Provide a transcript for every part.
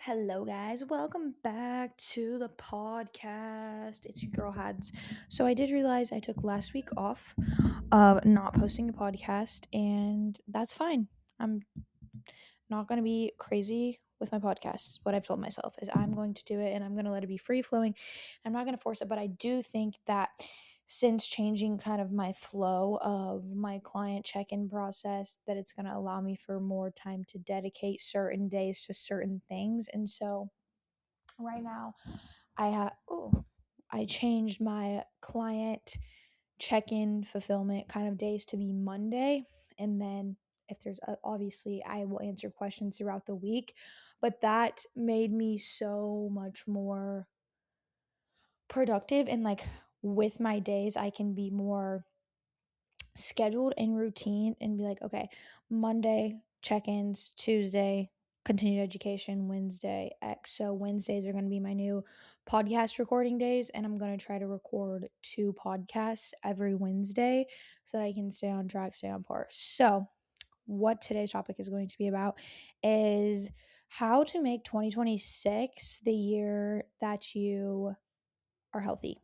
Hello, guys. Welcome back to the podcast. It's your girl Hads. So, I did realize I took last week off of not posting a podcast, and that's fine. I'm not going to be crazy with my podcast. What I've told myself is I'm going to do it and I'm going to let it be free flowing. I'm not going to force it, but I do think that since changing kind of my flow of my client check-in process, that it's going to allow me for more time to dedicate certain days to certain things. And so right now I changed my client check-in fulfillment kind of days to be Monday, and then if there's obviously I will answer questions throughout the week, but that made me so much more productive, and like with my days I can be more scheduled and routine and be like, okay, Monday check-ins, Tuesday continued education, Wednesday X. So Wednesdays are going to be my new podcast recording days, and I'm going to try to record 2 podcasts every Wednesday so that I can stay on track, stay on par. So what today's topic is going to be about is how to make 2026 the year that you are healthy,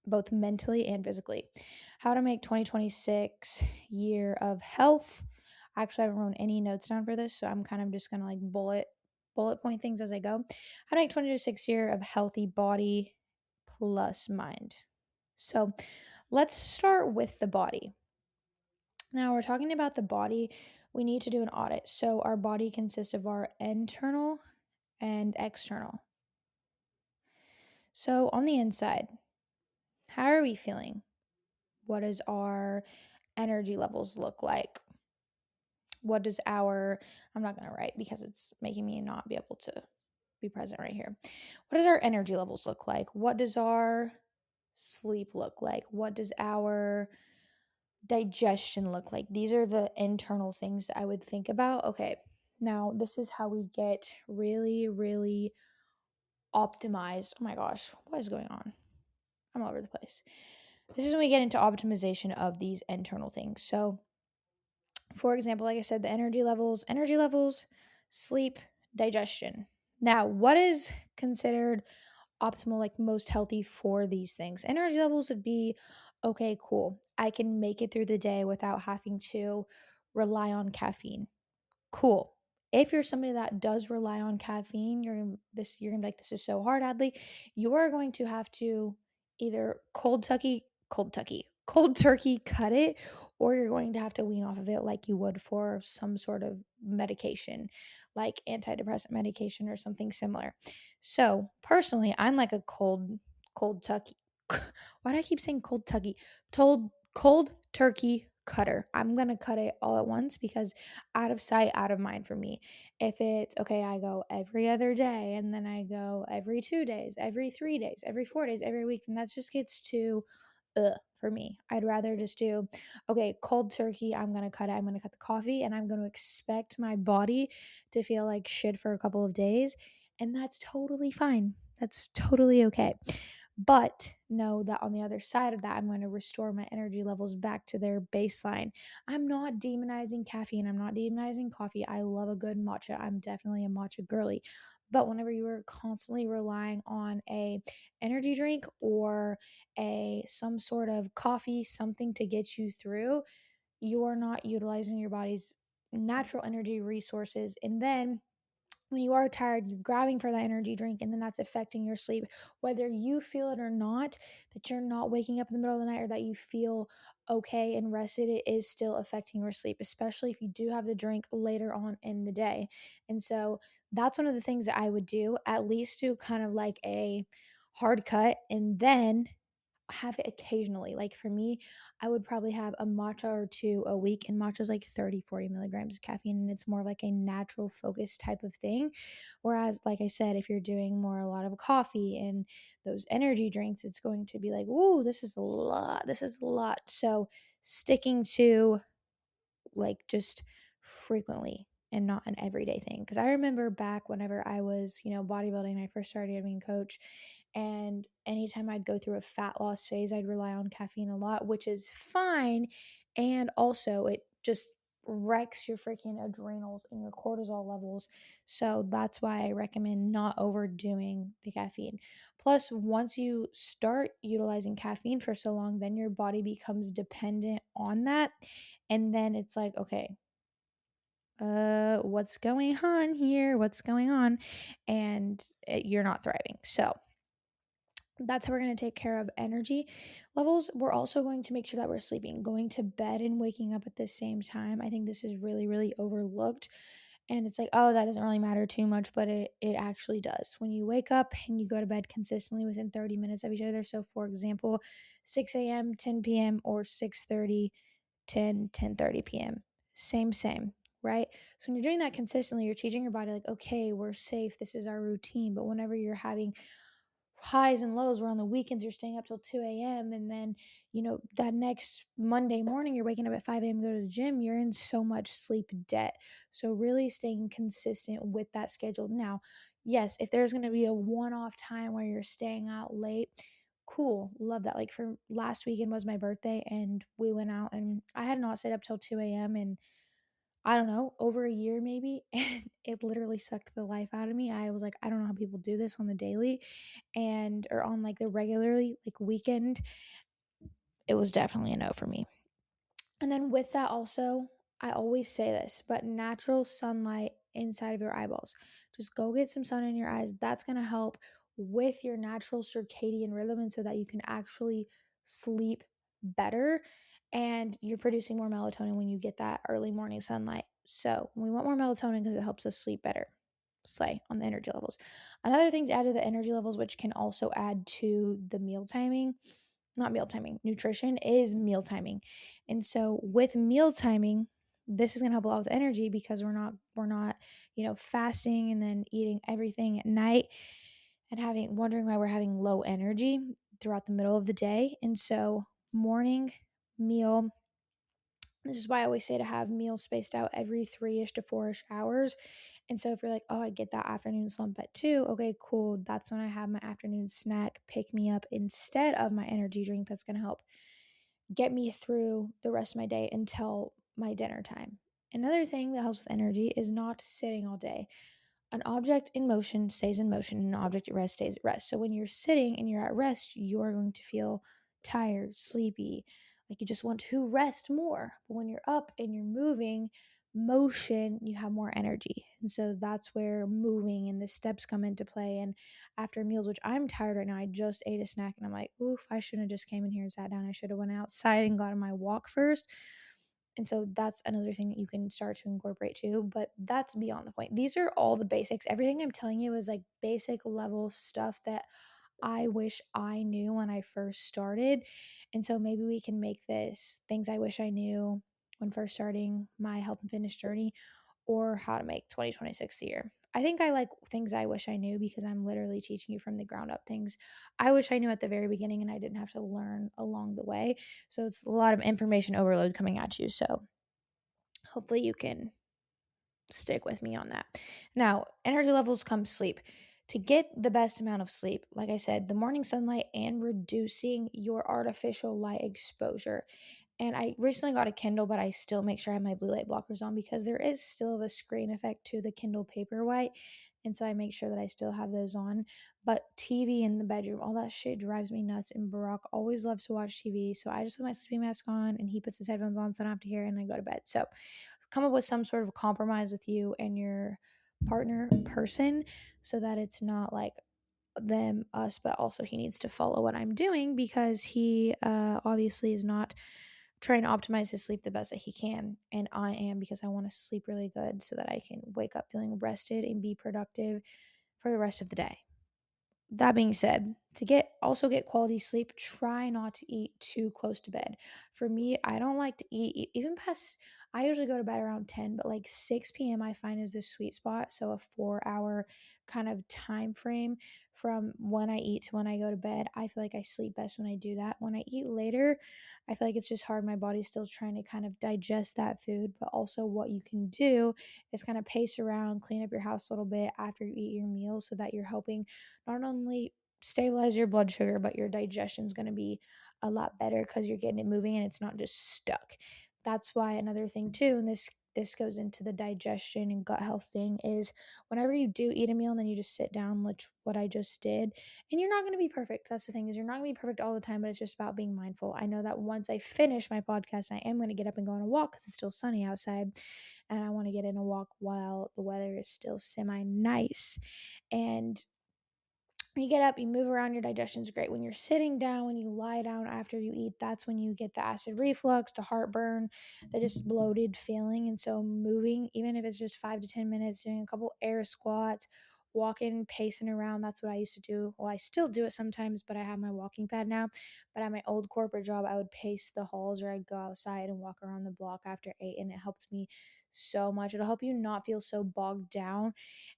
both mentally and physically. How to make 2026 year of health. I actually haven't wrote any notes down for this, so I'm kind of just gonna like bullet point things as I go. How to make 2026 year of healthy body plus mind. So let's start with the body. Now we're talking about the body. We need to do an audit. So our body consists of our internal and external. So on the inside, how are we feeling? What does our energy levels look like? What does our, I'm not going to write because it's making me not be able to be present right here. What does our energy levels look like? What does our sleep look like? What does our digestion look like? These are the internal things I would think about. Okay, now this is how we get really, really optimized. Oh my gosh, what is going on? I'm all over the place. This is when we get into optimization of these internal things. So, for example, like I said, the energy levels, sleep, digestion. Now, what is considered optimal, like most healthy for these things? Energy levels would be okay, cool. I can make it through the day without having to rely on caffeine. Cool. If you're somebody that does rely on caffeine, you're gonna be like, this is so hard, Adley. You are going to have to either cold turkey cut it, or you're going to have to wean off of it like you would for some sort of medication, like antidepressant medication or something similar. So personally, I'm like a cold turkey. Why do I keep saying cold turkey? Told cold turkey cutter. I'm gonna cut it all at once because out of sight, out of mind for me. If it's okay, I go every other day, and then I go every 2 days, every 3 days, every 4 days, every week, and that just gets too for me. I'd rather just do, okay, cold turkey, I'm gonna cut it, I'm gonna cut the coffee, and I'm gonna expect my body to feel like shit for a couple of days, and that's totally fine. That's totally okay. But know that on the other side of that, I'm going to restore my energy levels back to their baseline. I'm not demonizing caffeine. I'm not demonizing coffee. I love a good matcha. I'm definitely a matcha girly. But whenever you are constantly relying on a energy drink or a some sort of coffee, something to get you through, you are not utilizing your body's natural energy resources. And then when you are tired, you're grabbing for that energy drink, and then that's affecting your sleep. Whether you feel it or not, that you're not waking up in the middle of the night or that you feel okay and rested, it is still affecting your sleep, especially if you do have the drink later on in the day. And so that's one of the things that I would do, at least do kind of like a hard cut, and then have it occasionally. Like for me, I would probably have a matcha or two a week, and matcha is like 30, 40 milligrams of caffeine, and it's more like a natural focus type of thing. Whereas, like I said, if you're doing more a lot of coffee and those energy drinks, it's going to be like, ooh, this is a lot. This is a lot. So sticking to like just frequently and not an everyday thing. Because I remember back whenever I was, bodybuilding, I first started being a coach, and anytime I'd go through a fat loss phase, I'd rely on caffeine a lot, which is fine. And also, it just wrecks your freaking adrenals and your cortisol levels. So that's why I recommend not overdoing the caffeine. Plus, once you start utilizing caffeine for so long, then your body becomes dependent on that. And then it's like, okay, what's going on here? What's going on? And you're not thriving. So, that's how we're going to take care of energy levels. We're also going to make sure that we're sleeping, going to bed and waking up at the same time. I think this is really, really overlooked. And it's like, oh, that doesn't really matter too much, but it actually does. When you wake up and you go to bed consistently within 30 minutes of each other. So, for example, 6 a.m., 10 p.m., or 6:30, 10:30 p.m. Same, right? So, when you're doing that consistently, you're teaching your body, like, okay, we're safe. This is our routine. But whenever you're having highs and lows where on the weekends you're staying up till 2 a.m. and then, that next Monday morning you're waking up at 5 a.m. to go to the gym, you're in so much sleep debt. So really staying consistent with that schedule. Now, yes, if there's going to be a one-off time where you're staying out late, cool, love that. Like for last weekend was my birthday and we went out and I had not stayed up till 2 a.m. and I don't know, over a year maybe. And it literally sucked the life out of me. I was like, I don't know how people do this on the daily and or on like the regularly like weekend. It was definitely a no for me. And then with that also, I always say this, but natural sunlight inside of your eyeballs. Just go get some sun in your eyes. That's going to help with your natural circadian rhythm and so that you can actually sleep better and you're producing more melatonin when you get that early morning sunlight. So, we want more melatonin because it helps us sleep better. Slay on the energy levels. Another thing to add to the energy levels, which can also add to the meal timing, not meal timing, nutrition is meal timing. And so with meal timing, this is going to help a lot with energy because we're not, fasting and then eating everything at night and having wondering why we're having low energy throughout the middle of the day. And so morning meal, this is why I always say to have meals spaced out every 3-ish to 4-ish hours. And so if you're like, oh, I get that afternoon slump at 2, okay, cool. That's when I have my afternoon snack pick me up instead of my energy drink that's going to help get me through the rest of my day until my dinner time. Another thing that helps with energy is not sitting all day. An object in motion stays in motion, and an object at rest stays at rest. So when you're sitting and you're at rest, you're going to feel tired, sleepy, like you just want to rest more. But when you're up and you're moving, motion, you have more energy. And so that's where moving and the steps come into play. And after meals, which I'm tired right now, I just ate a snack and I'm like, oof, I shouldn't have just came in here and sat down. I should have went outside and got on my walk first. And so that's another thing that you can start to incorporate too, but that's beyond the point. These are all the basics. Everything I'm telling you is like basic level stuff that I wish I knew when I first started. And so maybe we can make this things I wish I knew when first starting my health and fitness journey or how to make 2026 the year. I think I like things I wish I knew because I'm literally teaching you from the ground up things I wish I knew at the very beginning and I didn't have to learn along the way. So it's a lot of information overload coming at you. So hopefully you can stick with me on that. Now, energy levels come sleep. To get the best amount of sleep, like I said, the morning sunlight and reducing your artificial light exposure. And I recently got a Kindle, but I still make sure I have my blue light blockers on because there is still a screen effect to the Kindle Paperwhite. And so I make sure that I still have those on. But TV in the bedroom, all that shit drives me nuts. And Barack always loves to watch TV. So I just put my sleeping mask on and he puts his headphones on so I don't have to hear it and I go to bed. So come up with some sort of compromise with you and your partner person so that it's not like them, us, but also he needs to follow what I'm doing because he obviously is not trying to optimize his sleep the best that he can. And I am because I want to sleep really good so that I can wake up feeling rested and be productive for the rest of the day. That being said, to get quality sleep, try not to eat too close to bed. For me, I don't like to eat even past I usually go to bed around 10, but like 6 p.m. I find is the sweet spot. So a 4-hour kind of time frame from when I eat to when I go to bed. I feel like I sleep best when I do that. When I eat later, I feel like it's just hard. My body's still trying to kind of digest that food, but also what you can do is kind of pace around, clean up your house a little bit after you eat your meal so that you're helping not only stabilize your blood sugar, but your digestion is going to be a lot better because you're getting it moving and it's not just stuck. that's why another thing too, and this goes into the digestion and gut health thing, is whenever you do eat a meal and then you just sit down, which what I just did, and you're not going to be perfect. That's the thing, is you're not going to be perfect all the time, but it's just about being mindful. I know that once I finish my podcast, I am going to get up and go on a walk because it's still sunny outside, and I want to get in a walk while the weather is still semi nice. And when you get up, you move around, your digestion's great. When you're sitting down, when you lie down after you eat, that's when you get the acid reflux, the heartburn, the just bloated feeling. And so moving, even if it's just 5 to 10 minutes, doing a couple air squats, walking, pacing around, that's what I used to do. Well, I still do it sometimes, but I have my walking pad now. But at my old corporate job, I would pace the halls, or I'd go outside and walk around the block after 8, and it helped me so much. It'll help you not feel so bogged down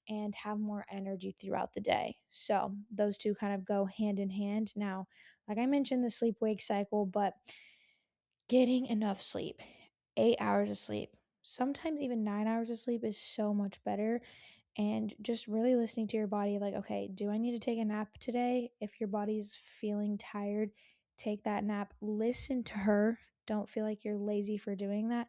and have more energy throughout the day. So those two kind of go hand in hand. Now, like I mentioned, the sleep wake cycle, but getting enough sleep, 8 hours of sleep, sometimes even 9 hours of sleep is so much better. And just really listening to your body of like, okay, do I need to take a nap today? If your body's feeling tired, take that nap. Listen to her. Don't feel like you're lazy for doing that.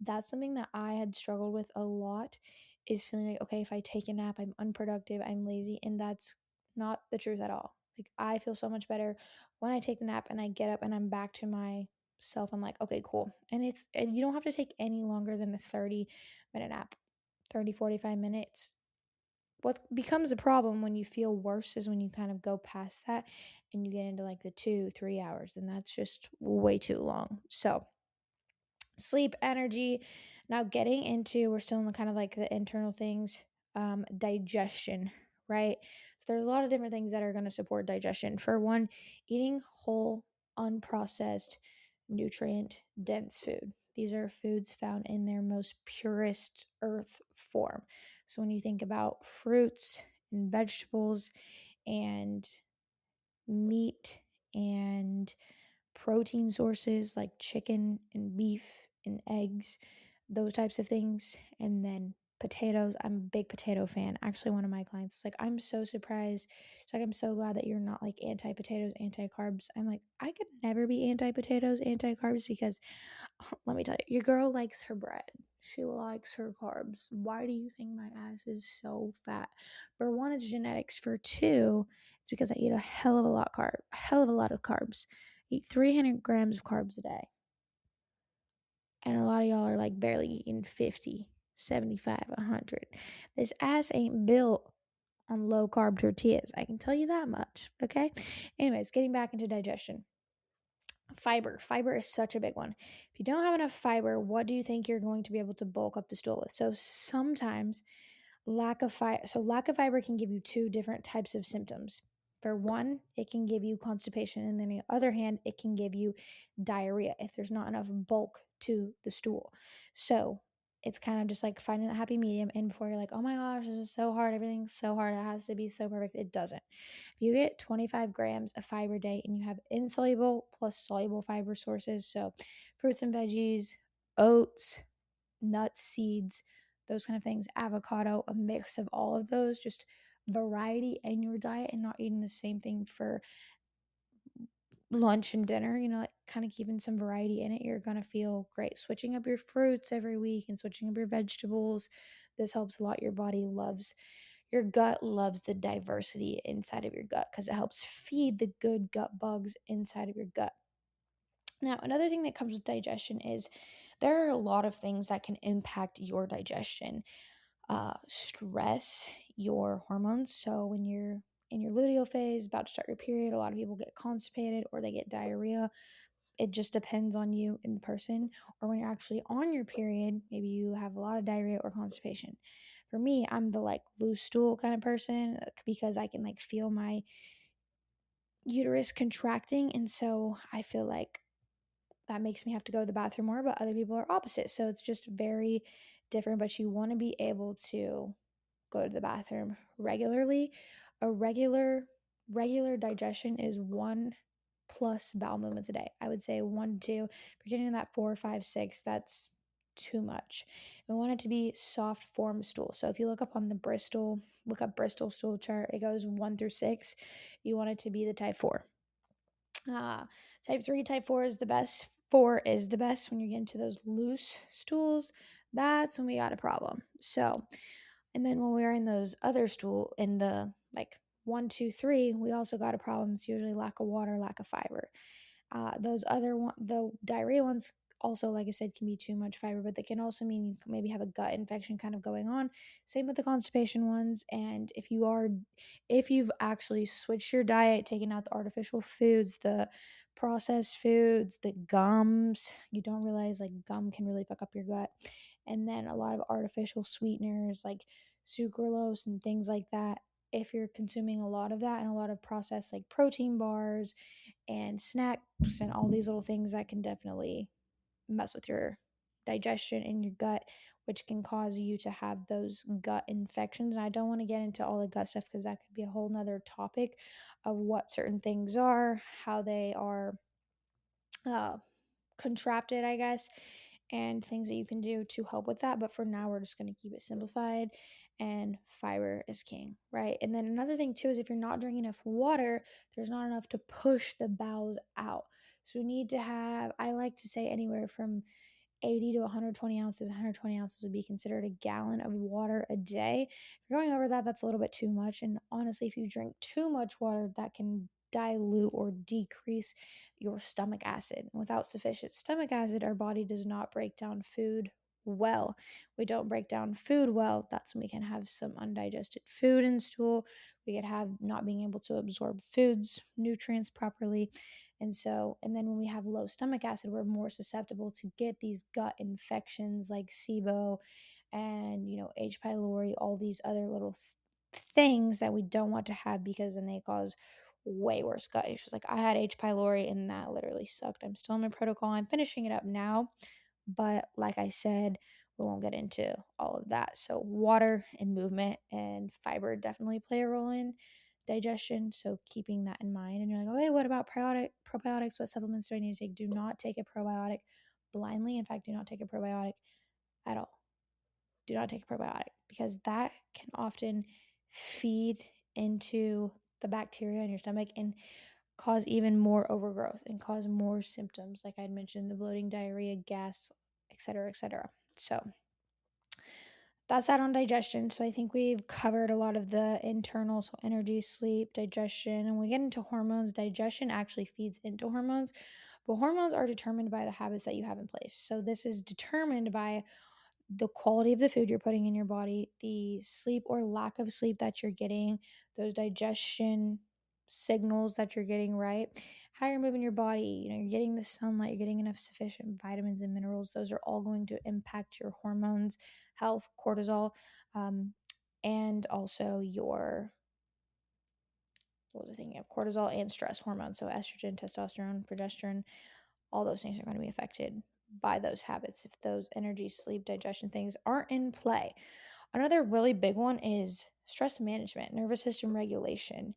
That's something that I had struggled with a lot, is feeling like, okay, if I take a nap, I'm unproductive, I'm lazy. And that's not the truth at all. Like, I feel so much better when I take the nap and I get up and I'm back to myself. I'm like, okay, cool. And you don't have to take any longer than a 30-minute nap. 30, 45 minutes. What becomes a problem when you feel worse is when you kind of go past that and you get into like the 2, 3 hours, and that's just way too long. So, sleep, energy. Now, getting into, we're still in the kind of like the internal things, digestion, right? So, there's a lot of different things that are going to support digestion. For one, eating whole, unprocessed, nutrient dense food. These are foods found in their most purest earth form. So, when you think about fruits and vegetables and meat and protein sources like chicken and beef and eggs, those types of things. And then potatoes. I'm a big potato fan. Actually, one of my clients was like, I'm so surprised. She's like, I'm so glad that you're not like anti potatoes, anti carbs. I'm like, I could never be anti potatoes, anti carbs, because let me tell you, your girl likes her bread. She likes her carbs. Why do you think my ass is so fat? For one, it's genetics. For two, it's because I eat a hell of a lot of carbs. I eat 300 grams of carbs a day. And a lot of y'all are like barely eating 50, 75, 100. This ass ain't built on low carb tortillas. I can tell you that much. Okay. Anyways, getting back into digestion. Fiber is such a big one. If you don't have enough fiber, what do you think you're going to be able to bulk up the stool with? So sometimes lack of fiber can give you two different types of symptoms. For one, it can give you constipation, and then on the other hand, it can give you diarrhea if there's not enough bulk to the stool. So it's kind of just like finding that happy medium. And before you're like, oh my gosh, this is so hard, everything's so hard, it has to be so perfect, it doesn't. If you get 25 grams of fiber a day and you have insoluble plus soluble fiber sources, so fruits and veggies, oats, nuts, seeds, those kind of things, avocado, a mix of all of those, just variety in your diet and not eating the same thing for lunch and dinner, like kind of keeping some variety in it, you're going to feel great. Switching up your fruits every week and switching up your vegetables, this helps a lot. Your gut loves the diversity inside of your gut because it helps feed the good gut bugs inside of your gut. Now, another thing that comes with digestion is there are a lot of things that can impact your digestion. Stress, your hormones. So when you're in your luteal phase, about to start your period, a lot of people get constipated or they get diarrhea. It just depends on you and the person. Or when you're actually on your period, maybe you have a lot of diarrhea or constipation. For me, I'm the like loose stool kind of person because I can like feel my uterus contracting. And so I feel like that makes me have to go to the bathroom more, but other people are opposite. So it's just very different, but you want to be able to go to the bathroom regularly. A regular digestion is 1+ bowel movements a day. I would say 1 to 2. If you're getting that 4, 5, 6, that's too much. We want it to be soft form stool. So if you look up Bristol stool chart, it goes 1 through 6. You want it to be the type 4. Type 3, type 4 is the best 4 is the best. When you get into those loose stools, that's when we got a problem. So, and then when we're in those other stool, in the like 1, 2, 3, we also got a problem. It's usually lack of water, lack of fiber. Those other one, the diarrhea ones, also, like I said, can be too much fiber, but they can also mean you maybe have a gut infection kind of going on. Same with the constipation ones. And if you've actually switched your diet, taken out the artificial foods, the processed foods, the gums, you don't realize like gum can really fuck up your gut. And then a lot of artificial sweeteners like sucralose and things like that. If you're consuming a lot of that and a lot of processed like protein bars and snacks and all these little things, that can definitely mess with your digestion and your gut, which can cause you to have those gut infections. And I don't want to get into all the gut stuff because that could be a whole nother topic of what certain things are, how they are uh, contracted, I guess, and things that you can do to help with that. But for now, we're just going to keep it simplified, and fiber is king, right? And then another thing, too, is if you're not drinking enough water, there's not enough to push the bowels out. So we need to have, I like to say, anywhere from 80 to 120 ounces. 120 ounces would be considered a gallon of water a day. If you're going over that, that's a little bit too much. And honestly, if you drink too much water, that can dilute or decrease your stomach acid. Without sufficient stomach acid, our body does not break down food well. We don't break down food well. That's when we can have some undigested food in stool. We could have not being able to absorb foods, nutrients properly. And then when we have low stomach acid, we're more susceptible to get these gut infections like SIBO and, H. pylori, all these other little things that we don't want to have, because then they cause way worse gut issues. Like I had H. pylori and that literally sucked. I'm still in my protocol. I'm finishing it up now, but like I said, we won't get into all of that. So water and movement and fiber definitely play a role in digestion. So keeping that in mind. And you're like, okay, what about probiotics? What supplements do I need to take? Do not take a probiotic blindly. In fact, do not take a probiotic at all. Do not take a probiotic, because that can often feed into the bacteria in your stomach and cause even more overgrowth and cause more symptoms, like I'd mentioned, the bloating, diarrhea, gas, etc., etc. So that's that on digestion. So I think we've covered a lot of the internal, so energy, sleep, digestion. And when we get into hormones, digestion actually feeds into hormones, but hormones are determined by the habits that you have in place. So this is determined by the quality of the food you're putting in your body, the sleep or lack of sleep that you're getting, those digestion signals that you're getting, right? How you're moving your body, you're getting the sunlight, you're getting enough sufficient vitamins and minerals. Those are all going to impact your hormones, health, cortisol, and also your, what was I thinking of? Cortisol and stress hormones. So estrogen, testosterone, progesterone, all those things are going to be affected by those habits if those energy, sleep, digestion things aren't in play. Another really big one is stress management, nervous system regulation.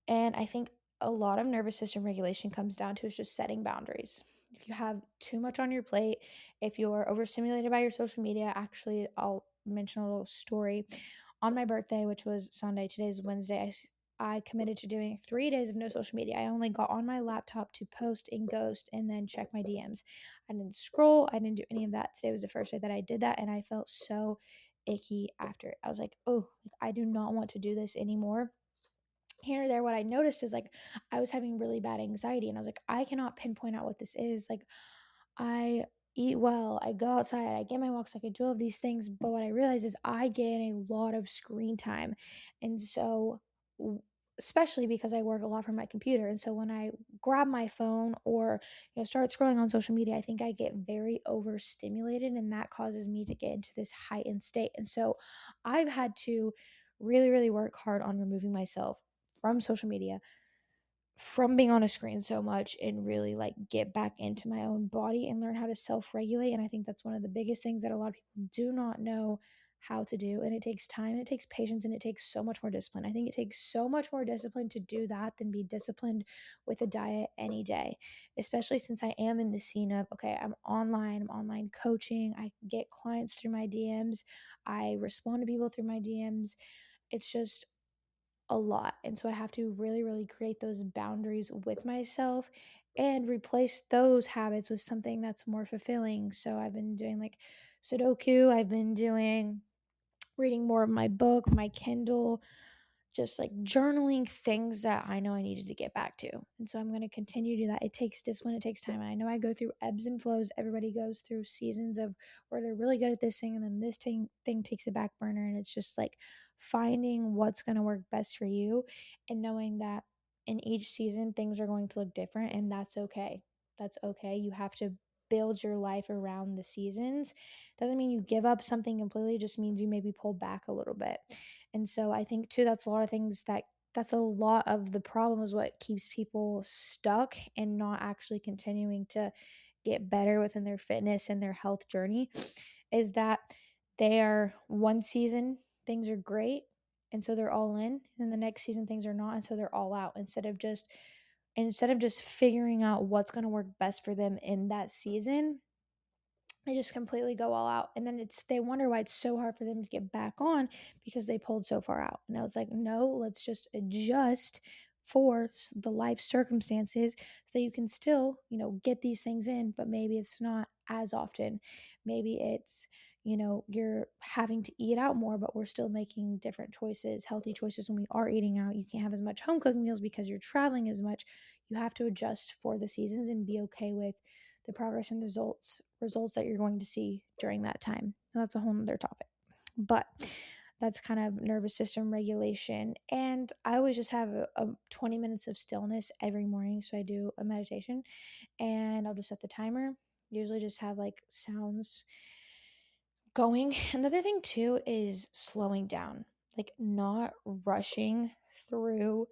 And I think a lot of nervous system regulation comes down to is just setting boundaries. If you have too much on your plate, if you're overstimulated by your social media, actually, I'll mention a little story. On my birthday, which was Sunday, today's Wednesday, I committed to doing 3 days of no social media. I only got on my laptop to post and ghost and then check my DMs. I didn't scroll. I didn't do any of that. Today was the first day that I did that, and I felt so icky after it. I was like, oh, I do not want to do this anymore. Here or there, what I noticed is like I was having really bad anxiety, and I was like, I cannot pinpoint out what this is. Like, I eat well, I go outside, I get my walks, like I do all of these things, but what I realized is I get a lot of screen time. And so especially because I work a lot from my computer, and so when I grab my phone or start scrolling on social media, I think I get very overstimulated, and that causes me to get into this heightened state. And so I've had to really, really work hard on removing myself from social media, from being on a screen so much, and really like get back into my own body and learn how to self-regulate. And I think that's one of the biggest things that a lot of people do not know how to do. And it takes time, and it takes patience, and it takes so much more discipline. I think it takes so much more discipline to do that than be disciplined with a diet any day, especially since I am in the scene of, okay, I'm online coaching, I get clients through my DMs, I respond to people through my DMs. It's just a lot. And so I have to really, really create those boundaries with myself and replace those habits with something that's more fulfilling. So I've been doing like Sudoku, I've been doing reading more of my book, my Kindle, just like journaling things that I know I needed to get back to. And so I'm going to continue to do that. It takes discipline, it takes time. And I know I go through ebbs and flows. Everybody goes through seasons of where they're really good at this thing and then this thing takes a back burner. And it's just like finding what's going to work best for you and knowing that in each season things are going to look different, and that's okay. That's okay. You have to build your life around the seasons. Doesn't mean you give up something completely, it just means you maybe pull back a little bit. And so I think too that's a lot of things that's a lot of the problem is what keeps people stuck and not actually continuing to get better within their fitness and their health journey, is that they are one season things are great and so they're all in, and the next season things are not and so they're all out, instead of just figuring out what's going to work best for them in that season. They just completely go all out, and then they wonder why it's so hard for them to get back on because they pulled so far out. Now it's like, no, let's just adjust for the life circumstances so you can still, get these things in, but maybe it's not as often. Maybe it's, you're having to eat out more, but we're still making different choices, healthy choices when we are eating out. You can't have as much home cooked meals because you're traveling as much. You have to adjust for the seasons and be okay with the progress and results that you're going to see during that time. And that's a whole nother topic. But that's kind of nervous system regulation. And I always just have a 20 minutes of stillness every morning. So I do a meditation and I'll just set the timer. Usually just have like sounds going. Another thing too is slowing down, like not rushing through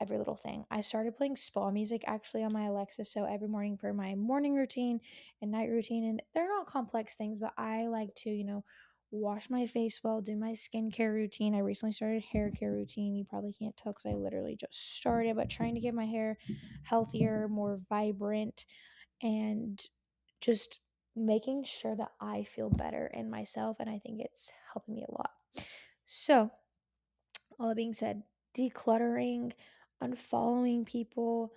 every little thing. I started playing spa music actually on my Alexa, so every morning for my morning routine and night routine, and they're not complex things, but I like to, wash my face well, do my skincare routine. I recently started hair care routine. You probably can't tell because I literally just started, but trying to get my hair healthier, more vibrant, and just making sure that I feel better in myself. And I think it's helping me a lot. So, all that being said, decluttering, unfollowing people,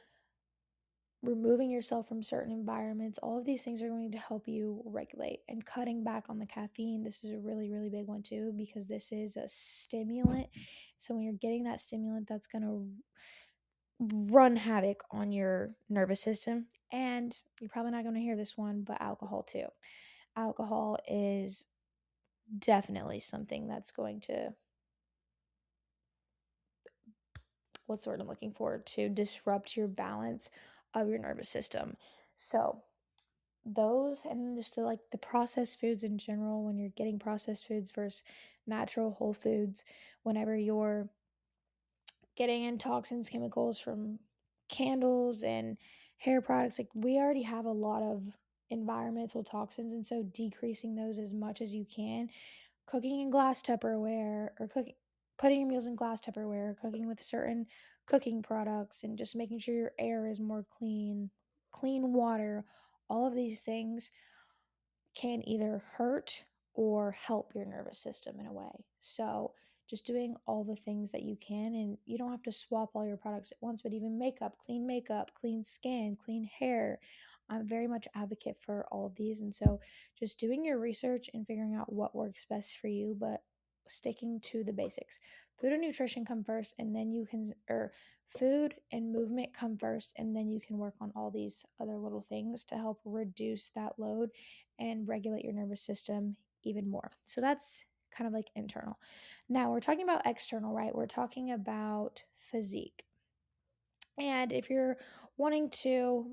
removing yourself from certain environments, all of these things are going to help you regulate, and cutting back on the caffeine. This is a really, really big one too, because this is a stimulant. So, when you're getting that stimulant, that's going to run havoc on your nervous system. And you're probably not going to hear this one, but alcohol too. Alcohol is definitely something that's going to, what's the word I'm looking for, to disrupt your balance of your nervous system. So those, and just the processed foods in general, when you're getting processed foods versus natural whole foods, whenever you're getting in toxins, chemicals from candles and hair products, like we already have a lot of environmental toxins, and so decreasing those as much as you can. Cooking in glass Tupperware, or putting your meals in glass Tupperware, cooking with certain cooking products, and just making sure your air is more clean water. All of these things can either hurt or help your nervous system in a way. So, just doing all the things that you can, and you don't have to swap all your products at once, but even makeup, clean skin, clean hair. I'm very much advocate for all of these. And so, just doing your research and figuring out what works best for you, but sticking to the basics. Food and nutrition come first, and then or food and movement come first, and then you can work on all these other little things to help reduce that load and regulate your nervous system even more. So that's kind of like internal. Now we're talking about external, right? We're talking about physique. And if you're wanting to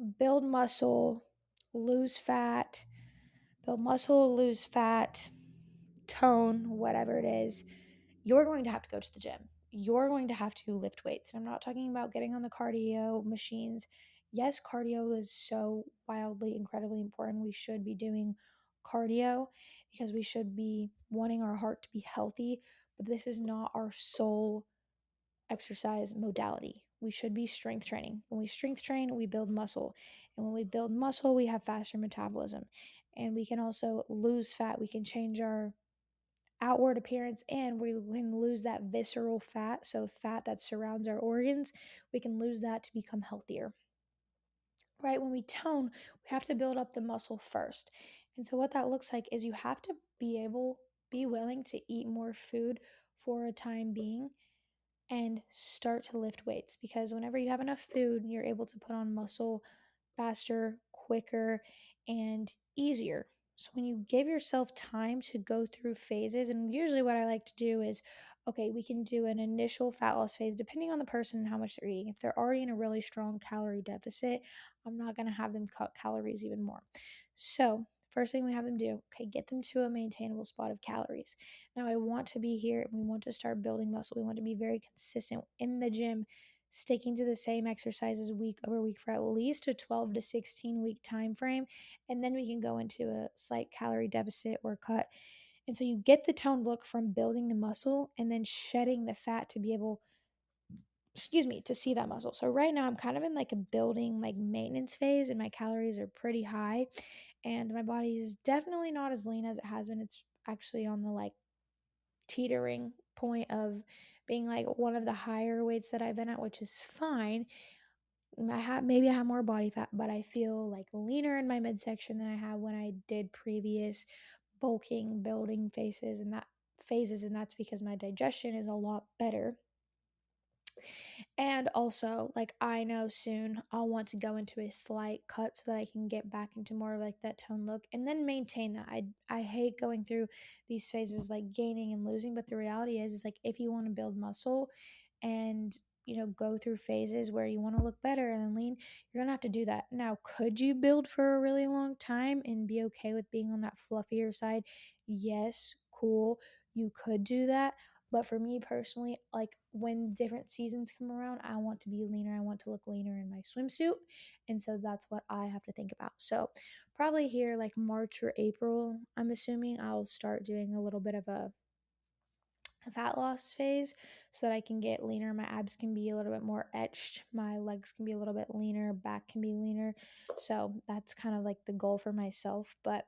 lose fat, build muscle, lose fat, tone, whatever it is, you're going to have to go to the gym. You're going to have to lift weights. And I'm not talking about getting on the cardio machines. Yes, cardio is so wildly, incredibly important. We should be doing cardio because we should be wanting our heart to be healthy, but this is not our sole exercise modality. We should be strength training. When we strength train, we build muscle. And when we build muscle, we have faster metabolism. And we can also lose fat. We can change our outward appearance, and we can lose that visceral fat, so fat that surrounds our organs. We can lose that to become healthier. Right? When we tone, we have to build up the muscle first. And so what that looks like is you have to be willing to eat more food for a time being and start to lift weights, because whenever you have enough food, you're able to put on muscle faster, quicker, and easier. So when you give yourself time to go through phases, and usually what I like to do is, okay, we can do an initial fat loss phase depending on the person and how much they're eating. If they're already in a really strong calorie deficit, I'm not going to have them cut calories even more. So first thing we have them do, okay, get them to a maintainable spot of calories. Now I want to be here. We want to start building muscle. We want to be very consistent in the gym, sticking to the same exercises week over week for at least a 12 to 16 week time frame, and then we can go into a slight calorie deficit or cut. And so you get the toned look from building the muscle and then shedding the fat to be able, excuse me, to see that muscle. So right now I'm kind of in like a building like maintenance phase, and my calories are pretty high, and my body is definitely not as lean as it has been. It's actually on the like teetering point of being like one of the higher weights that I've been at, which is fine. Maybe I have more body fat, but I feel like leaner in my midsection than I have when I did previous bulking, building phases, and that's because my digestion is a lot better. And also, like, I know soon I'll want to go into a slight cut so that I can get back into more of like that tone look and then maintain that. I hate going through these phases like gaining and losing, but the reality is like if you want to build muscle and go through phases where you want to look better and lean, you're gonna have to do that. Now, could you build for a really long time and be okay with being on that fluffier side? Yes, cool. You could do that, but for me personally, like when different seasons come around, I want to be leaner. I want to look leaner in my swimsuit. And so that's what I have to think about. So probably here like March or April, I'm assuming I'll start doing a little bit of a fat loss phase so that I can get leaner. My abs can be a little bit more etched. My legs can be a little bit leaner. Back can be leaner. So that's kind of like the goal for myself. But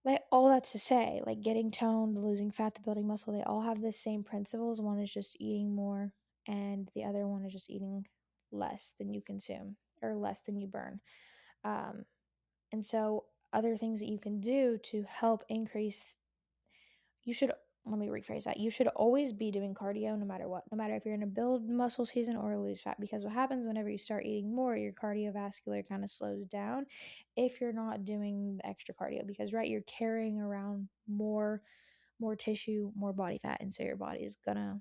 like all that's to say, like getting toned, losing fat, the building muscle, they all have the same principles. One is just eating more, and the other one is just eating less than you consume or less than you burn. Um, and so, other things that you can do to help increase, you should, let me rephrase that. You should always be doing cardio no matter what, no matter if you're in a build muscle season or lose fat, because what happens whenever you start eating more, your cardiovascular kind of slows down if you're not doing the extra cardio, because right, you're carrying around more tissue, more body fat, and so your body is gonna,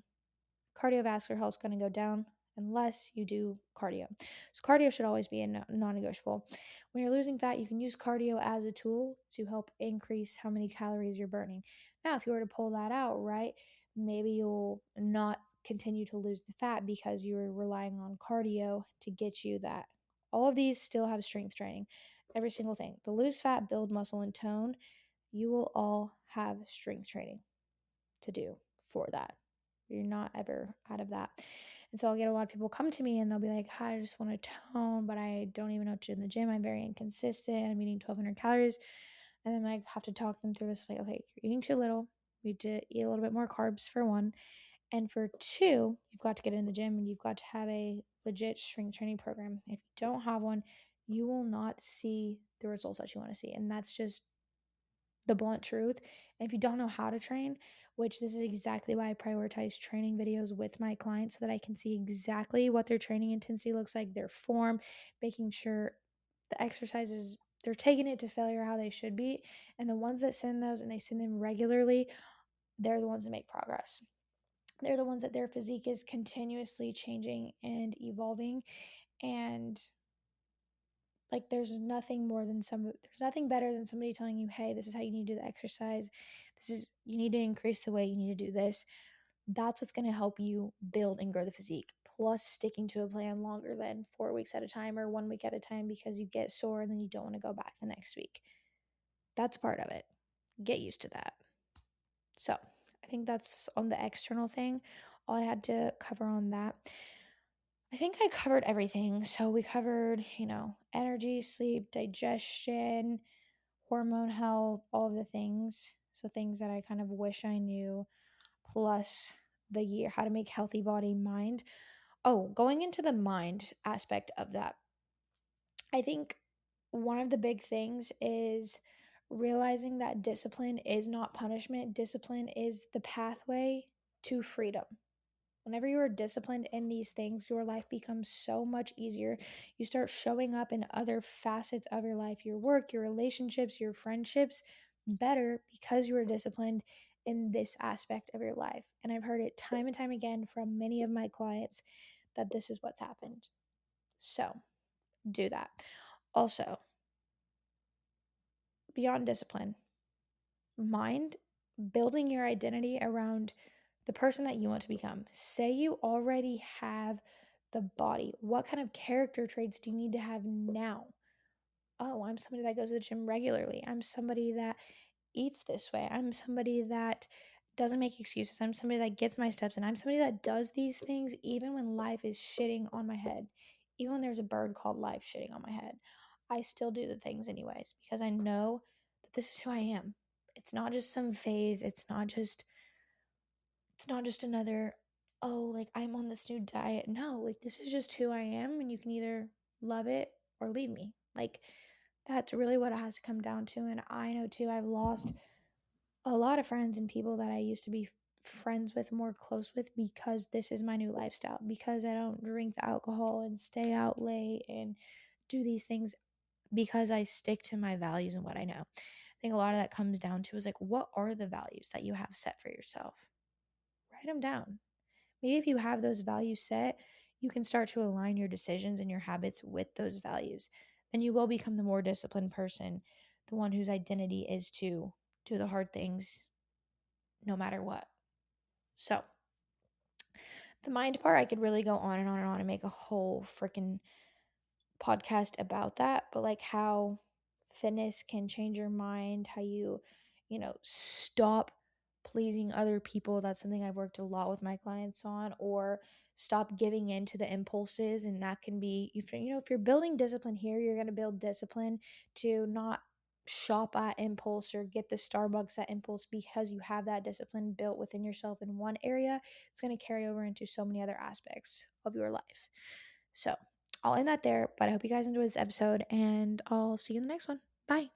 cardiovascular health is going to go down unless you do cardio. So cardio should always be a non-negotiable. When you're losing fat, you can use cardio as a tool to help increase how many calories you're burning. Now, if you were to pull that out, right, maybe you'll not continue to lose the fat because you're relying on cardio to get you that. All of these still have strength training. Every single thing. The lose fat, build muscle, and tone, you will all have strength training to do for that. You're not ever out of that. And so I'll get a lot of people come to me and they'll be like, hi, I just want to tone, but I don't even know what to do in the gym. I'm very inconsistent. I'm eating 1,200 calories. And then I have to talk them through this. Like, okay, you're eating too little. You need to eat a little bit more carbs for one. And for two, you've got to get in the gym and you've got to have a legit strength training program. If you don't have one, you will not see the results that you want to see. And that's just the blunt truth. And if you don't know how to train, which this is exactly why I prioritize training videos with my clients so that I can see exactly what their training intensity looks like, their form, making sure the exercises, they're taking it to failure how they should be. And the ones that send those and they send them regularly, they're the ones that make progress. They're the ones that their physique is continuously changing and evolving. And like there's nothing better than somebody telling you, hey, this is how you need to do the exercise. You need to increase the weight, you need to do this. That's what's going to help you build and grow the physique. Plus sticking to a plan longer than 4 weeks at a time or 1 week at a time because you get sore and then you don't want to go back the next week. That's part of it. Get used to that. So I think that's on the external thing. All I had to cover on that. I think I covered everything. So we covered, energy, sleep, digestion, hormone health, all of the things. So things that I kind of wish I knew, plus the year, how to make healthy body, mind. Oh, going into the mind aspect of that, I think one of the big things is realizing that discipline is not punishment. Discipline is the pathway to freedom. Whenever you are disciplined in these things, your life becomes so much easier. You start showing up in other facets of your life, your work, your relationships, your friendships better because you are disciplined in this aspect of your life. And I've heard it time and time again from many of my clients that this is what's happened. So do that. Also, beyond discipline, mind, building your identity around the person that you want to become. Say you already have the body. What kind of character traits do you need to have now? Oh, I'm somebody that goes to the gym regularly. I'm somebody that eats this way. I'm somebody that doesn't make excuses. I'm somebody that gets my steps in. I'm somebody that does these things even when life is shitting on my head. Even when there's a bird called life shitting on my head. I still do the things anyways because I know that this is who I am. It's not just some phase. It's not just another, oh, like I'm on this new diet. No, like this is just who I am, and you can either love it or leave me. Like that's really what it has to come down to. And I know too, I've lost a lot of friends and people that I used to be friends with, more close with, because this is my new lifestyle. Because I don't drink the alcohol and stay out late and do these things, because I stick to my values and what I know. I think a lot of that comes down to is like, what are the values that you have set for yourself? Write them down. Maybe if you have those values set, you can start to align your decisions and your habits with those values. Then you will become the more disciplined person, the one whose identity is to do the hard things no matter what. So, the mind part, I could really go on and on and on and make a whole freaking podcast about that, but like how fitness can change your mind, how you stop pleasing other people. That's something I've worked a lot with my clients on, or stop giving in to the impulses. And that can be, if you're building discipline here, you're going to build discipline to not shop at impulse or get the Starbucks at impulse, because you have that discipline built within yourself in one area. It's going to carry over into so many other aspects of your life. So I'll end that there, but I hope you guys enjoyed this episode, and I'll see you in the next one. Bye.